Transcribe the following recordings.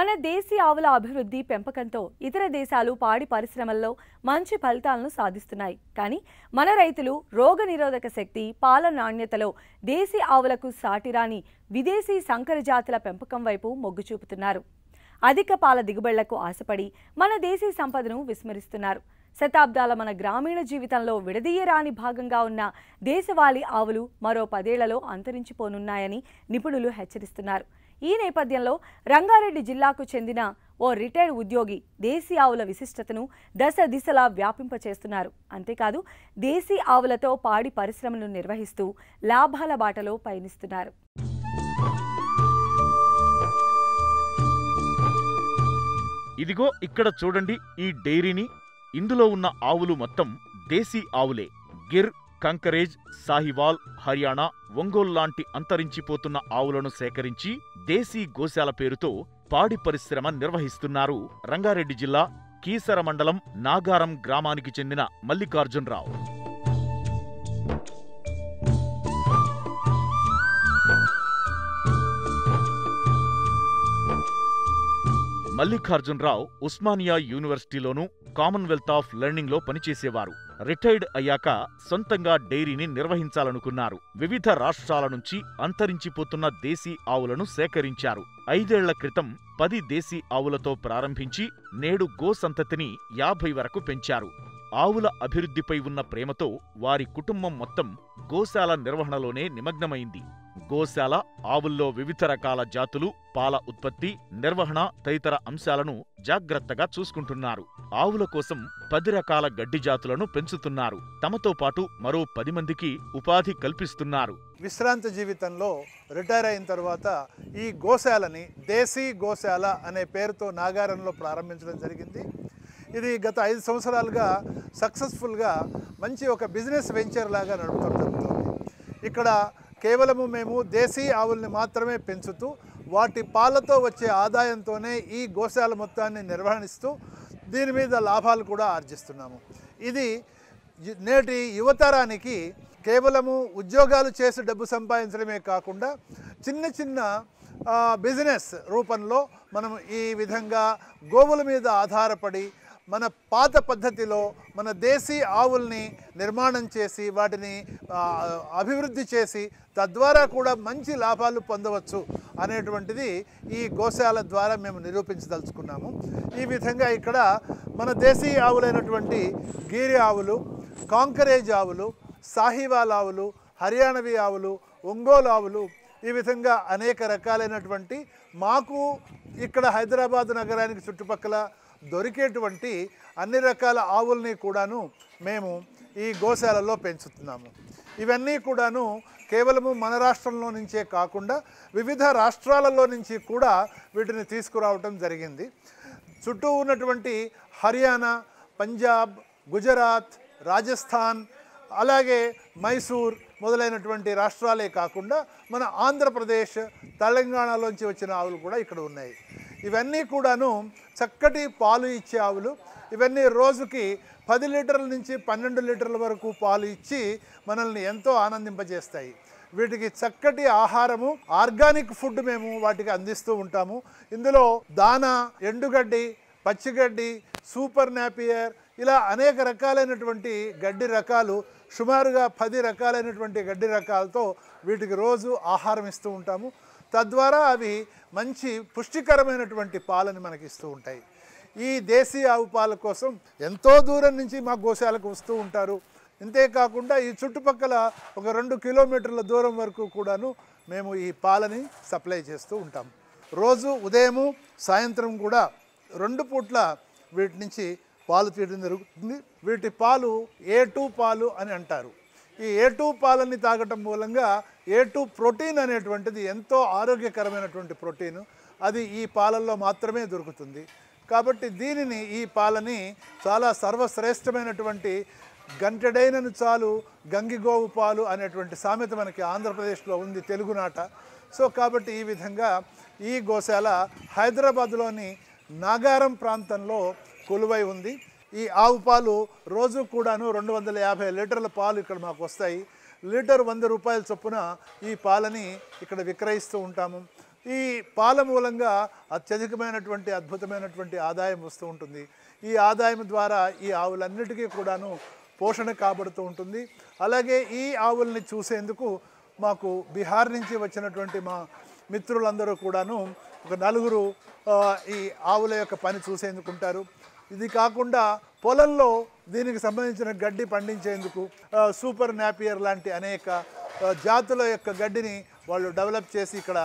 మన దేశీ ఆవుల అభివృద్ధి పెంపకంతో ఇతర దేశాలు పాడి పరిశ్రమల్లో మంచి ఫలితాలను సాధిస్తున్నాయి. కానీ మన రైతులు రోగనిరోధక శక్తి, పాల నాణ్యతలో దేశీ ఆవులకు సాటిరాని విదేశీ సంకర జాతుల పెంపకం వైపు మొగ్గు చూపుతున్నారు. అధిక పాల దిగుబడులకు ఆశపడి మన దేశీ సంపదను విస్మరిస్తున్నారు. శతాబ్దాల మన గ్రామీణ జీవితంలో విడదీయరాని భాగంగా ఉన్న దేశవాళీ ఆవులు మరో 10 ఏళ్లలో అంతరించిపోనున్నాయని నిపుణులు హెచ్చరిస్తున్నారు. ఈ నేపథ్యంలో రంగారెడ్డి జిల్లాకు చెందిన ఓ రిటైర్డ్ ఉద్యోగి దేశీ ఆవుల విశిష్టతను దశ దిశలా వ్యాపింపచేస్తున్నారు. అంతేకాదు దేశీ ఆవులతో పాడి పరిశ్రమను నిర్వహిస్తూ లాభాల బాటలో పయనిస్తున్నారు. ఇదిగో ఇక్కడ చూడండి ఈ డైరీని. ఇందులో ఉన్న ఆవులు మొత్తం దేశీ ఆవులే. గిర్, కంకరేజ్, సాహివాల్, హర్యానా, ఒంగోలు లాంటి అంతరించిపోతున్న ఆవులను సేకరించి దేశీ గోశాల పేరుతో పాడి పరిశ్రమ నిర్వహిస్తున్నారు రంగారెడ్డి జిల్లా కీసర మండలం నాగారం గ్రామానికి చెందిన మల్లికార్జునరావు. మల్లికార్జునరావు ఉస్మానియా యూనివర్సిటీలోనూ కామన్వెల్త్ ఆఫ్ లెర్నింగ్లో పనిచేసేవారు. రిటైర్డ్ అయ్యాక సొంతంగా డైరీని నిర్వహించాలనుకున్నారు. వివిధ రాష్ట్రాల నుంచి అంతరించిపోతున్న దేశీ ఆవులను సేకరించారు. 5 ఏళ్ల క్రితం 10 దేశీ ఆవులతో ప్రారంభించి నేడు గో సంతతిని 50 వరకు పెంచారు. ఆవుల అభివృద్ధిపై ఉన్న ప్రేమతో వారి కుటుంబం మొత్తం గోశాల నిర్వహణలోనే నిమగ్నమైంది. గోశాల, ఆవుల్లో వివిధ రకాల జాతులు, పాల ఉత్పత్తి, నిర్వహణ తదితర అంశాలను జాగ్రత్తగా చూసుకుంటున్నారు. ఆవుల కోసం 10 రకాల గడ్డి జాతులను పెంచుతున్నారు. తమతో పాటు మరో 10 మందికి ఉపాధి కల్పిస్తున్నారు. విశ్రాంతి జీవితంలో రిటైర్ అయిన తర్వాత ఈ గోశాలని దేశీ గోశాల అనే పేరుతో నాగారంలో ప్రారంభించడం జరిగింది. ఇది గత 5 సంవత్సరాలుగా సక్సెస్ఫుల్గా మంచి ఒక బిజినెస్ వెంచర్ లాగా నడపడం జరుగుతుంది. ఇక్కడ కేవలము మేము దేశీ ఆవుల్ని మాత్రమే పెంచుతూ వాటి పాలతో వచ్చే ఆదాయంతోనే ఈ గోశాల మొత్తాన్ని నిర్వహిస్తూ దీని మీద లాభాలు కూడా ఆర్జిస్తున్నాము. ఇది నేటి యువతరానికి కేవలము ఉద్యోగాలు చేసి డబ్బు సంపాదించడమే కాకుండా చిన్న చిన్న బిజినెస్ రూపంలో మనం ఈ విధంగా గోవుల మీద ఆధారపడి మన పాత పద్ధతిలో మన దేశీ ఆవుల్ని నిర్మాణం చేసి వాటిని అభివృద్ధి చేసి తద్వారా కూడా మంచి లాభాలు పొందవచ్చు అనేటువంటిది ఈ గోశాల ద్వారా మేము నిరూపించదలుచుకున్నాము. ఈ విధంగా ఇక్కడ మన దేశీ ఆవులైనటువంటి గీరి ఆవులు, కాంకరేజ్ ఆవులు, సాహివాల్ ఆవులు, హర్యానవీ ఆవులు, ఒంగోలు ఆవులు, ఈ విధంగా అనేక రకాలైనటువంటి మాకు ఇక్కడ హైదరాబాద్ నగరానికి చుట్టుపక్కల దొరికేటువంటి అన్ని రకాల ఆవుల్ని కూడాను మేము ఈ గోశాలలో పెంచుతున్నాము. ఇవన్నీ కూడాను కేవలము మన రాష్ట్రంలో నుంచే కాకుండా వివిధ రాష్ట్రాలలో నుంచి కూడా వీటిని తీసుకురావటం జరిగింది. చుట్టూ ఉన్నటువంటి హర్యానా, పంజాబ్, గుజరాత్, రాజస్థాన్, అలాగే మైసూర్ మొదలైనటువంటి రాష్ట్రాలే కాకుండా మన ఆంధ్రప్రదేశ్, తెలంగాణలోంచి వచ్చిన ఆవులు కూడా ఇక్కడ ఉన్నాయి. ఇవన్నీ కూడాను చక్కటి పాలు ఇచ్చే ఆవులు. ఇవన్నీ రోజుకి 10 లీటర్ల నుంచి 12 లీటర్ల వరకు పాలు ఇచ్చి మనల్ని ఎంతో ఆనందింపజేస్తాయి. వీటికి చక్కటి ఆహారము, ఆర్గానిక్ ఫుడ్ మేము వాటికి అందిస్తూ ఉంటాము. ఇందులో దానా, ఎండుగడ్డి, పచ్చిగడ్డి, సూపర్ నాపియర్ ఇలా అనేక రకాలైనటువంటి గడ్డి రకాలు, సుమారుగా 10 రకాలైనటువంటి గడ్డి రకాలతో వీటికి రోజు ఆహారం ఇస్తూ ఉంటాము. తద్వారా అవి మంచి పుష్టికరమైనటువంటి పాలని మనకి ఇస్తూ ఉంటాయి. ఈ దేశీ ఆవు పాల కోసం ఎంతో దూరం నుంచి మా గోశాలకు వస్తూ ఉంటారు. ఇంతేకాకుండా ఈ చుట్టుపక్కల ఒక 2 కిలోమీటర్ల దూరం వరకు కూడాను మేము ఈ పాలని సప్లై చేస్తూ ఉంటాము. రోజు ఉదయము సాయంత్రం కూడా 2 పూట్ల వీటి నుంచి పాలు తీయడం జరుగుతుంది. వీటి పాలు A2 పాలు అని అంటారు. ఈ A2 పాలని తాగటం మూలంగా A2 ప్రోటీన్ అనేటువంటిది ఎంతో ఆరోగ్యకరమైనటువంటి ప్రోటీను. అది ఈ పాలల్లో మాత్రమే దొరుకుతుంది. కాబట్టి దీనిని, ఈ పాలని చాలా సర్వశ్రేష్టమైనటువంటి గంటెడైనను చాలు గంగిగోవు పాలు అనేటువంటి సామెత మనకి ఆంధ్రప్రదేశ్లో ఉంది, తెలుగునాట. సో కాబట్టి ఈ విధంగా ఈ గోశాల హైదరాబాద్లోని నాగారం ప్రాంతంలో కొలువై ఉంది. ఈ ఆవు పాలు రోజు కూడాను 250 లీటర్ల పాలు ఇక్కడ మాకు వస్తాయి. లీటర్ 100 రూపాయల చొప్పున ఈ పాలని ఇక్కడ విక్రయిస్తూ ఉంటాము. ఈ పాల మూలంగా అత్యధికమైనటువంటి అద్భుతమైనటువంటి ఆదాయం వస్తూ ఉంటుంది. ఈ ఆదాయం ద్వారా ఈ ఆవులన్నిటికీ కూడాను పోషణ కాబడుతూ ఉంటుంది. అలాగే ఈ ఆవుల్ని చూసేందుకు మాకు బీహార్ నుంచి వచ్చినటువంటి మా మిత్రులందరూ కూడాను ఒక నలుగురు ఈ ఆవుల యొక్క పని చూసేందుకు ఉంటారు. ఇది కాకుండా పొలంలో దీనికి సంబంధించిన గడ్డి పండించేందుకు సూపర్ నాపియర్ లాంటి అనేక జాతుల యొక్క గడ్డిని వాళ్ళు డెవలప్ చేసి ఇక్కడ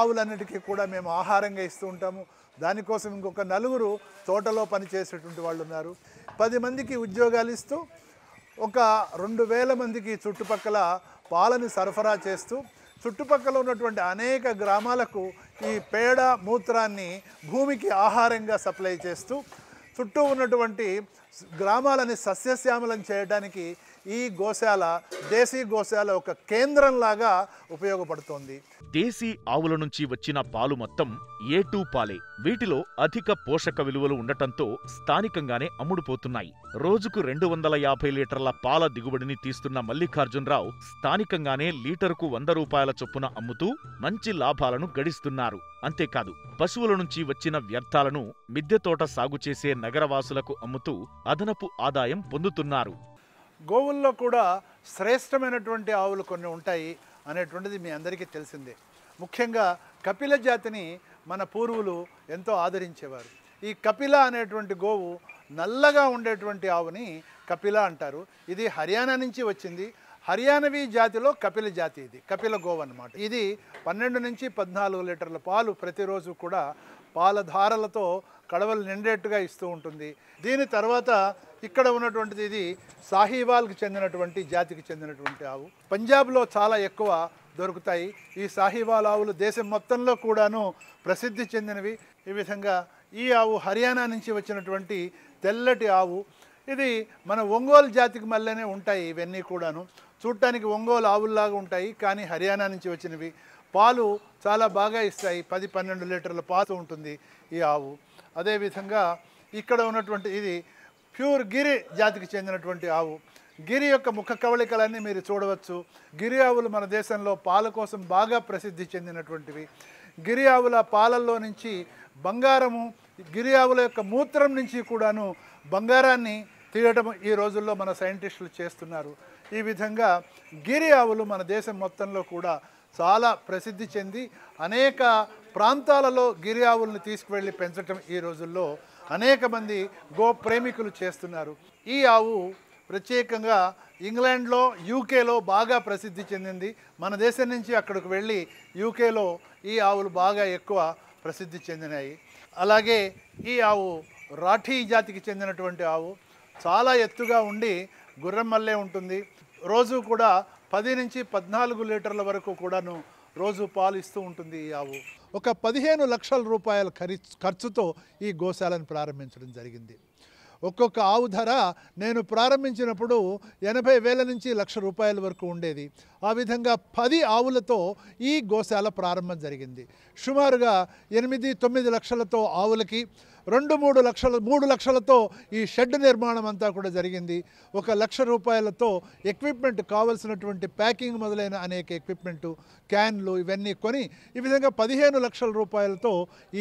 ఆవులన్నిటికీ కూడా మేము ఆహారంగా ఇస్తూ ఉంటాము. దానికోసం ఇంకొక నలుగురు తోటలో పనిచేసేటువంటి వాళ్ళు ఉన్నారు. 10 మందికి ఉద్యోగాలు ఇస్తూ ఒక 2000 మందికి చుట్టుపక్కల పాలను సరఫరా చేస్తూ చుట్టుపక్కల ఉన్నటువంటి అనేక గ్రామాలకు ఈ పేడ మూత్రాన్ని భూమికి ఆహారంగా సప్లై చేస్తూ చుట్టూ ఉన్నటువంటి గ్రామాలని సస్యశ్యామలం చేయడానికి ఈ గోశాల దేశీ గోశాల ఒక కేంద్రంలాగా ఉపయోగపడుతోంది. దేశీ ఆవుల నుంచి వచ్చిన పాలు మొత్తం A2 పాలే. వీటిలో అధిక పోషక విలువలు ఉండటంతో స్థానికంగానే అమ్ముడుపోతున్నాయి. రోజుకు 250 లీటర్ల పాల దిగుబడిని తీస్తున్న మల్లికార్జునరావు స్థానికంగానే లీటరుకు 100 రూపాయల చొప్పున అమ్ముతూ మంచి లాభాలను గడిస్తున్నారు. అంతేకాదు పశువుల నుంచి వచ్చిన వ్యర్థాలను మిద్దె తోట సాగు చేసే నగరవాసులకు అమ్ముతూ అదనపు ఆదాయం పొందుతున్నారు. గోవుల్లో కూడా శ్రేష్టమైనటువంటి ఆవులు కొన్ని ఉంటాయి అనేటువంటిది మీ అందరికీ తెలిసిందే. ముఖ్యంగా కపిల జాతిని మన పూర్వులు ఎంతో ఆదరించేవారు. ఈ కపిల అనేటువంటి గోవు నల్లగా ఉండేటువంటి ఆవుని కపిల అంటారు. ఇది హర్యానా నుంచి వచ్చింది. హర్యానవీ జాతిలో కపిల జాతి, ఇది కపిల గోవు అన్నమాట. ఇది 12 నుంచి 14 లీటర్ల పాలు ప్రతిరోజు కూడా పాలధారలతో కడవలు నిండేట్టుగా ఇస్తూ ఉంటుంది. దీని తర్వాత ఇక్కడ ఉన్నటువంటిది ఇది సాహీవాల్కి చెందినటువంటి జాతికి చెందినటువంటి ఆవు. పంజాబ్లో చాలా ఎక్కువ దొరుకుతాయి. ఈ సాహీవాల్ ఆవులు దేశం మొత్తంలో కూడాను ప్రసిద్ధి చెందినవి. ఈ విధంగా ఈ ఆవు హర్యానా నుంచి వచ్చినటువంటి తెల్లటి ఆవు. ఇది మన ఒంగోలు జాతికి మళ్ళీనే ఉంటాయి. ఇవన్నీ కూడాను చూడటానికి ఒంగోలు ఆవుల్లాగా ఉంటాయి, కానీ హర్యానా నుంచి వచ్చినవి. పాలు చాలా బాగా ఇస్తాయి. 10-12 లీటర్ల పాలు ఉంటుంది ఈ ఆవు. అదేవిధంగా ఇక్కడ ఉన్నటువంటి ఇది ప్యూర్ గిరి జాతికి చెందినటువంటి ఆవు. గిరి యొక్క ముఖ కవళికలన్నీ మీరు చూడవచ్చు. గిరి ఆవులు మన దేశంలో పాల కోసం బాగా ప్రసిద్ధి చెందినటువంటివి. గిరి ఆవుల పాలల్లో నుంచి బంగారము, గిరి ఆవుల యొక్క మూత్రం నుంచి కూడాను బంగారాన్ని తీయటం ఈ రోజుల్లో మన సైంటిస్టులు చేస్తున్నారు. ఈ విధంగా గిరి ఆవులు మన దేశం మొత్తంలో కూడా చాలా ప్రసిద్ధి చెంది అనేక ప్రాంతాలలో గిరి ఆవులను తీసుకువెళ్ళి పెంచటం ఈ రోజుల్లో అనేక మంది గో ప్రేమికులు చేస్తున్నారు. ఈ ఆవు ప్రత్యేకంగా ఇంగ్లాండ్లో, యూకేలో బాగా ప్రసిద్ధి చెందింది. మన దేశం నుంచి అక్కడికి వెళ్ళి యూకేలో ఈ ఆవులు బాగా ఎక్కువ ప్రసిద్ధి చెందినాయి. అలాగే ఈ ఆవు రాఠీ జాతికి చెందినటువంటి ఆవు. చాలా ఎత్తుగా ఉండి గుర్రం మల్లే ఉంటుంది. రోజు కూడా 10 నుంచి 14 లీటర్ల వరకు కూడాను రోజు పాలు ఇస్తూ ఉంటుంది ఈ ఆవు. ఒక 15 లక్షల రూపాయల ఖర్చుతో ఈ గోశాలను ప్రారంభించడం జరిగింది. ఒక్కొక్క ఆవు ధర నేను ప్రారంభించినప్పుడు 80,000 నుంచి 1,00,000 రూపాయల వరకు ఉండేది. ఆ విధంగా 10 ఆవులతో ఈ గోశాల ప్రారంభం జరిగింది. సుమారుగా 8-9 లక్షలతో ఆవులకి, 3 లక్షలతో ఈ షెడ్ నిర్మాణం అంతా కూడా జరిగింది. 1,00,000 రూపాయలతో ఎక్విప్మెంట్ కావలసినటువంటి ప్యాకింగ్ మొదలైన అనేక ఎక్విప్మెంటు, క్యాన్లు ఇవన్నీ కొని ఈ విధంగా 15 లక్షల రూపాయలతో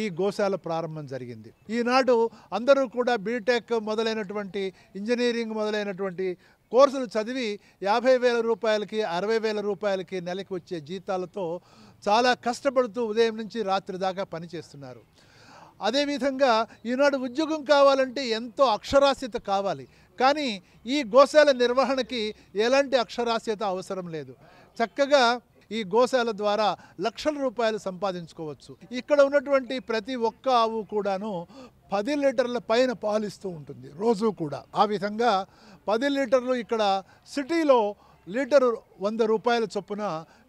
ఈ గోశాల ప్రారంభం జరిగింది. ఈనాడు అందరూ కూడా బీటెక్ మొదలైనటువంటి ఇంజనీరింగ్ మొదలైనటువంటి కోర్సులు చదివి 50,000 రూపాయలకి 60,000 రూపాయలకి నెలకి వచ్చే జీతాలతో చాలా కష్టపడుతూ ఉదయం నుంచి రాత్రి దాకా పనిచేస్తున్నారు. అదేవిధంగా ఈనాడు ఉద్యోగం కావాలంటే ఎంతో అక్షరాస్యత కావాలి. కానీ ఈ గోశాల నిర్వహణకి ఎలాంటి అక్షరాస్యత అవసరం లేదు. చక్కగా ఈ గోశాల ద్వారా లక్షల రూపాయలు సంపాదించుకోవచ్చు. ఇక్కడ ఉన్నటువంటి ప్రతి ఒక్క ఆవు కూడాను 10 లీటర్ల పైన పాలిస్తూ ఉంటుంది రోజు కూడా. ఆ విధంగా 10 లీటర్లు ఇక్కడ సిటీలో లీటరు 100 రూపాయల చొప్పున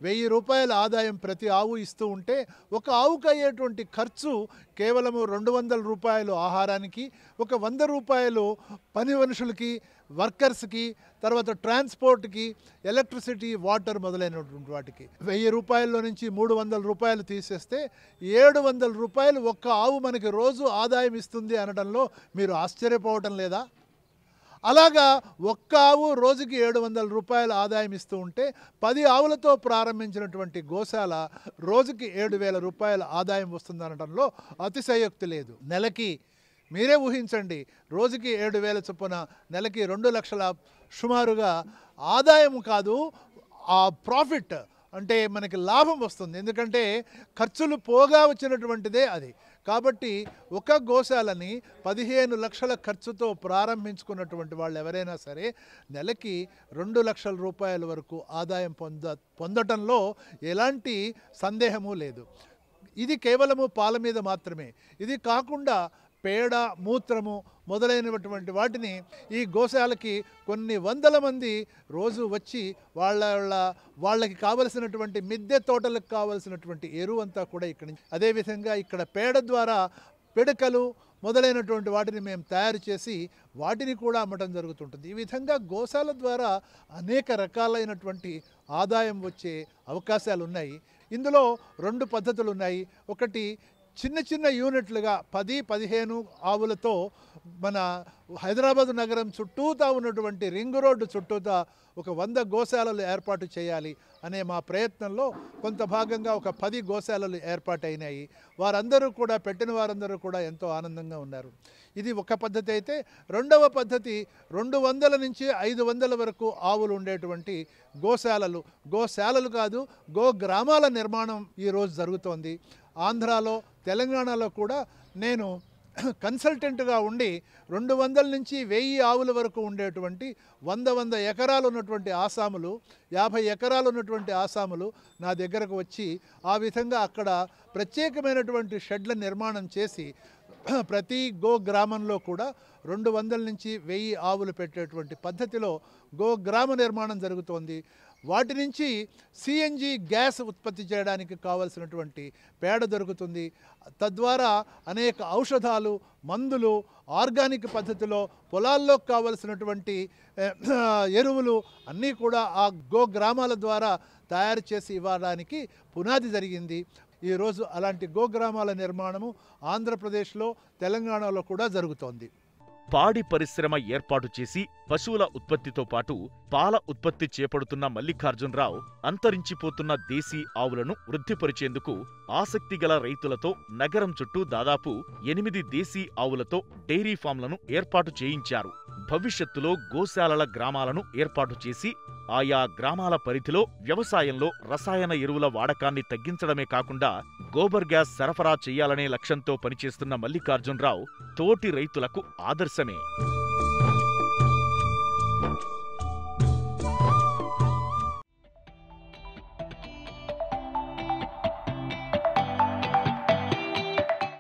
1000 రూపాయల ఆదాయం ప్రతి ఆవు ఇస్తూ ఉంటే ఒక ఆవుకు అయ్యేటువంటి ఖర్చు కేవలం 200 రూపాయలు ఆహారానికి, ఒక 100 రూపాయలు పని మనుషులకి, వర్కర్స్కి, తర్వాత ట్రాన్స్పోర్ట్కి, ఎలక్ట్రిసిటీ, వాటర్ మొదలైనటువంటి వాటికి 1000 రూపాయల్లో నుంచి 300 రూపాయలు తీసేస్తే 700 రూపాయలు ఒక్క ఆవు మనకి రోజు ఆదాయం ఇస్తుంది అనడంలో మీరు ఆశ్చర్యపోవటం లేదా? అలాగా ఒక్క ఆవు రోజుకి 700 రూపాయల ఆదాయం ఇస్తూ ఉంటే 10 ఆవులతో ప్రారంభించినటువంటి గోశాల రోజుకి 7,000 రూపాయల ఆదాయం వస్తుందనడంలో అతిశయోక్తి లేదు. నెలకి మీరే ఊహించండి, రోజుకి 7,000 చొప్పున నెలకి 2 లక్షల సుమారుగా ఆదాయం కాదు, ఆ ప్రాఫిట్ అంటే మనకి లాభం వస్తుంది. ఎందుకంటే ఖర్చులు పోగా వచ్చినటువంటిదే అది. కాబట్టి ఒక గోశాలని 15 లక్షల ఖర్చుతో ప్రారంభించుకున్నటువంటి వాళ్ళు ఎవరైనా సరే నెలకి 2 లక్షల రూపాయల వరకు ఆదాయం పొందటంలో ఎలాంటి సందేహము లేదు. ఇది కేవలము పాల మీద మాత్రమే. ఇది కాకుండా పేడ, మూత్రము మొదలైనటువంటి వాటిని ఈ గోశాలకి కొన్ని వందల మంది రోజు వచ్చి వాళ్ళకి కావలసినటువంటి మిద్దె తోటలకు కావలసినటువంటి ఎరువంతా కూడా ఇక్కడి నుంచి, అదేవిధంగా ఇక్కడ పేడ ద్వారా పిడకలు మొదలైనటువంటి వాటిని మేము తయారు చేసి వాటిని కూడా అమ్మటం జరుగుతుంటుంది. ఈ విధంగా గోశాల ద్వారా అనేక రకాలైనటువంటి ఆదాయం వచ్చే అవకాశాలు ఉన్నాయి. ఇందులో 2 పద్ధతులు ఉన్నాయి. ఒకటి, చిన్న చిన్న యూనిట్లుగా 10-15 ఆవులతో మన హైదరాబాద్ నగరం చుట్టూతా ఉన్నటువంటి రింగ్ రోడ్డు చుట్టూతా ఒక 100 గోశాలలు ఏర్పాటు చేయాలి అనే మా ప్రయత్నంలో కొంత భాగంగా ఒక 10 గోశాలలు ఏర్పాటైనాయి. వారందరూ కూడా, పెట్టిన వారందరూ కూడా ఎంతో ఆనందంగా ఉన్నారు. ఇది ఒక పద్ధతి అయితే, రెండవ పద్ధతి 200 నుంచి 500 వరకు ఆవులు ఉండేటువంటి గోశాలలు కాదు, గో గ్రామాల నిర్మాణం ఈరోజు జరుగుతోంది. ఆంధ్రాలో, తెలంగాణలో కూడా నేను కన్సల్టెంట్గా ఉండి 200 నుంచి 1000 ఆవుల వరకు ఉండేటువంటి 100 ఎకరాలు ఉన్నటువంటి ఆసాములు, 50 ఎకరాలు ఉన్నటువంటి ఆసాములు నా దగ్గరకు వచ్చి ఆ విధంగా అక్కడ ప్రత్యేకమైనటువంటి షెడ్ల నిర్మాణం చేసి ప్రతి గో గ్రామంలో కూడా 200 నుంచి 1000 ఆవులు పెట్టేటువంటి పద్ధతిలో గో గ్రామ నిర్మాణం జరుగుతోంది. వాటి నుంచి సిఎన్జి గ్యాస్ ఉత్పత్తి చేయడానికి కావలసినటువంటి పేడ దొరుకుతుంది. తద్వారా అనేక ఔషధాలు, మందులు ఆర్గానిక్ పద్ధతిలో పొలాల్లో కావలసినటువంటి ఎరువులు అన్నీ కూడా ఆ గో గ్రామాల ద్వారా తయారు చేసి ఇవ్వడానికి పునాది జరిగింది. ఈరోజు అలాంటి గోగ్రామాల నిర్మాణము ఆంధ్రప్రదేశ్లో, తెలంగాణలో కూడా జరుగుతోంది. పాడి పరిశ్రమ ఏర్పాటు చేసి పశువుల ఉత్పత్తితో పాటు పాల ఉత్పత్తి చేపడుతున్న మల్లికార్జునరావు అంతరించిపోతున్న దేశీ ఆవులను వృద్ధిపరిచేందుకు ఆసక్తిగల రైతులతో నగరం చుట్టూ దాదాపు 8 దేశీ ఆవులతో డైరీ ఫామ్లను ఏర్పాటు చేయించారు. భవిష్యత్తులో గోశాలల గ్రామాలను ఏర్పాటు చేసి ఆయా గ్రామాల పరిధిలో వ్యవసాయంలో రసాయన ఎరువుల వాడకాన్ని తగ్గించడమే కాకుండా గోబర్ గ్యాస్ సరఫరా చేయాలనే లక్ష్యంతో పనిచేస్తున్న మల్లికార్జునరావు తోటి రైతులకు ఆదర్శమే.